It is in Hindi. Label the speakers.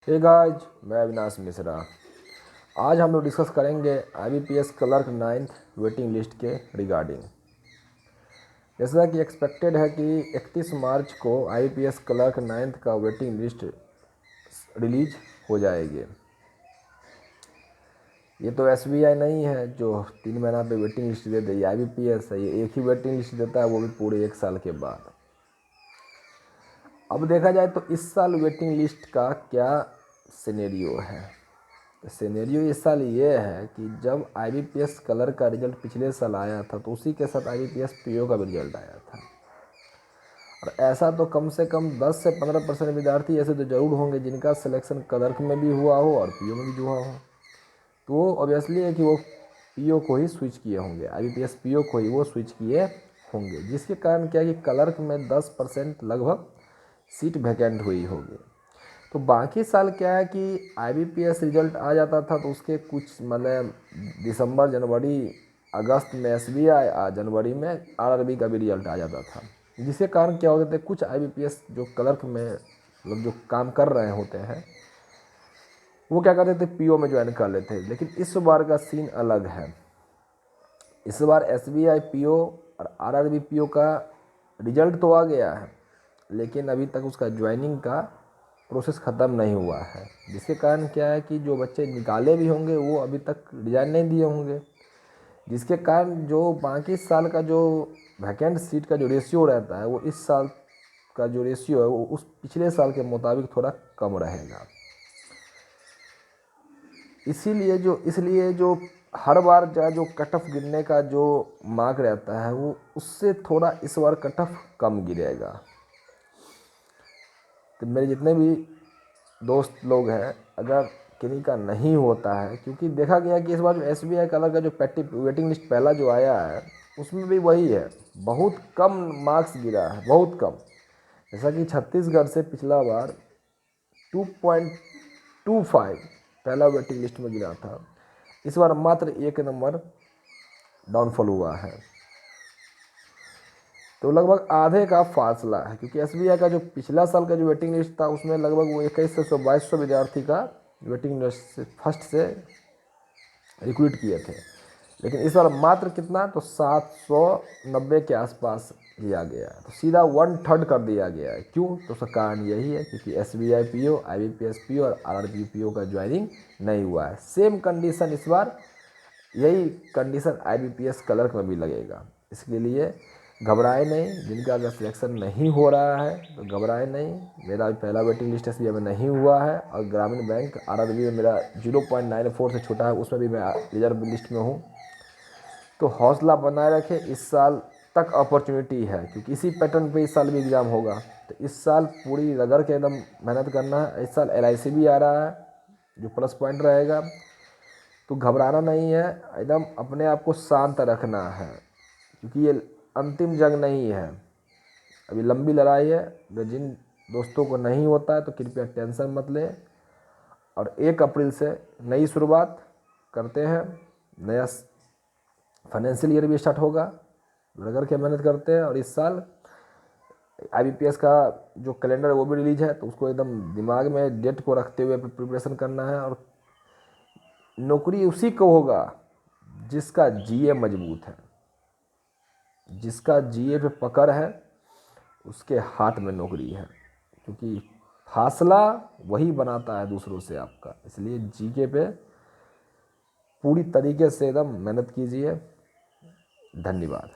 Speaker 1: हे गाइस, मैं अविनाश मिश्रा। आज हम लोग डिस्कस करेंगे IBPS clerk 9th waiting list के रिगार्डिंग। जैसा कि एक्सपेक्टेड है कि 31 मार्च को IBPS क्लर्क 9th का वेटिंग लिस्ट रिलीज हो जाएगी। ये तो SBI नहीं है जो 3 महीना पे वेटिंग लिस्ट दे दे। IBPS है, ये एक ही वेटिंग लिस्ट देता है, वो भी पूरे 1 साल के बाद। अब देखा जाए तो इस साल वेटिंग लिस्ट का क्या सिनेरियो है। सिनेरियो इस साल ये है कि जब IBPS कलर का रिजल्ट पिछले साल आया था तो उसी के साथ IBPS PO का भी रिजल्ट आया था। और ऐसा तो कम से कम 10 से 15% विद्यार्थी ऐसे तो ज़रूर होंगे जिनका सिलेक्शन क्लर्क में भी हुआ हो और PO में भी हुआ हो। तो वो ऑब्वियसली है कि वो PO को ही स्विच किए होंगे, IBPS PO को ही वो स्विच किए होंगे, जिसके कारण क्या है कि क्लर्क में 10% लगभग सीट वैकेंट हुई होगी। तो बाकी साल क्या है कि IBPS रिजल्ट आ जाता था तो उसके कुछ मतलब दिसंबर, जनवरी, अगस्त में SBI, जनवरी में RRB का भी रिजल्ट आ जाता था, जिसके कारण क्या होते थे कुछ IBPS जो क्लर्क में मतलब जो काम कर रहे होते हैं वो क्या करते थे PO में ज्वाइन कर लेते हैं। लेकिन इस बार का सीन अलग है। इस बार SBI PO और RRB PO का रिजल्ट तो आ गया है, लेकिन अभी तक उसका ज्वाइनिंग का प्रोसेस ख़त्म नहीं हुआ है, जिसके कारण क्या है कि जो बच्चे निकाले भी होंगे वो अभी तक रिजाइन नहीं दिए होंगे, जिसके कारण जो बाकी साल का जो वैकेंट सीट का जो रेशियो रहता है वो इस साल का जो रेशियो है वो उस पिछले साल के मुताबिक थोड़ा कम रहेगा। इसलिए जो हर बार जो कट ऑफ गिरने का जो मार्क रहता है वो उससे थोड़ा इस बार कट ऑफ कम गिरेगा। तो मेरे जितने भी दोस्त लोग हैं, अगर किन्हीं का नहीं होता है, क्योंकि देखा गया कि इस बार जो SBI कलर का जो वेटिंग लिस्ट पहला जो आया है उसमें भी वही है, बहुत कम मार्क्स गिरा है, बहुत कम। जैसा कि छत्तीसगढ़ से पिछला बार 2.25 पहला वेटिंग लिस्ट में गिरा था, इस बार मात्र 1 नंबर डाउनफॉल हुआ है। तो लगभग आधे का फासला है, क्योंकि SBI का जो पिछला साल का जो वेटिंग लिस्ट था उसमें लगभग वो 2100 2200 विद्यार्थी का वेटिंग लिस्ट से फर्स्ट से रिक्रूट किए थे। लेकिन इस बार मात्र कितना, तो 790 के आसपास लिया गया है, तो सीधा 1/3 कर दिया गया है। क्यों? तो उसका कारण यही है क्योंकि SBI PO, IBPS PO और RRB PO का ज्वाइनिंग नहीं हुआ है। सेम कंडीशन इस बार, यही कंडीशन IBPS क्लर्क में भी लगेगा। इसके लिए घबराए नहीं, जिनका अगर सिलेक्शन नहीं हो रहा है तो घबराए नहीं। मेरा भी पहला वेटिंग लिस्ट SBI में नहीं हुआ है और ग्रामीण बैंक RRB में मेरा 0.94 से छोटा है, उसमें भी मैं रिजर्व लिस्ट में हूँ। तो हौसला बनाए रखें, इस साल तक अपॉर्चुनिटी है, क्योंकि इसी पैटर्न पे इस साल भी एग्ज़ाम होगा। तो इस साल पूरी रगड़ के एकदम मेहनत करना है। इस साल LIC भी आ रहा है जो प्लस पॉइंट रहेगा, तो घबराना नहीं है, एकदम अपने आप को शांत रखना है, क्योंकि ये अंतिम जंग नहीं है, अभी लंबी लड़ाई है। अगर जिन दोस्तों को नहीं होता है तो कृपया टेंशन मत ले। और 1 अप्रैल से नई शुरुआत करते हैं, नया फाइनेंशियल ईयर भी स्टार्ट होगा, रगड़ के मेहनत करते हैं। और इस साल IBPS का जो कैलेंडर वो भी रिलीज है, तो उसको एकदम दिमाग में डेट को रखते हुए प्रिपरेशन करना है। और नौकरी उसी को होगा जिसका GA मजबूत है, जिसका GA पे पकड़ है उसके हाथ में नौकरी है, क्योंकि फासला वही बनाता है दूसरों से आपका। इसलिए GK पे पूरी तरीके से एकदम मेहनत कीजिए। धन्यवाद।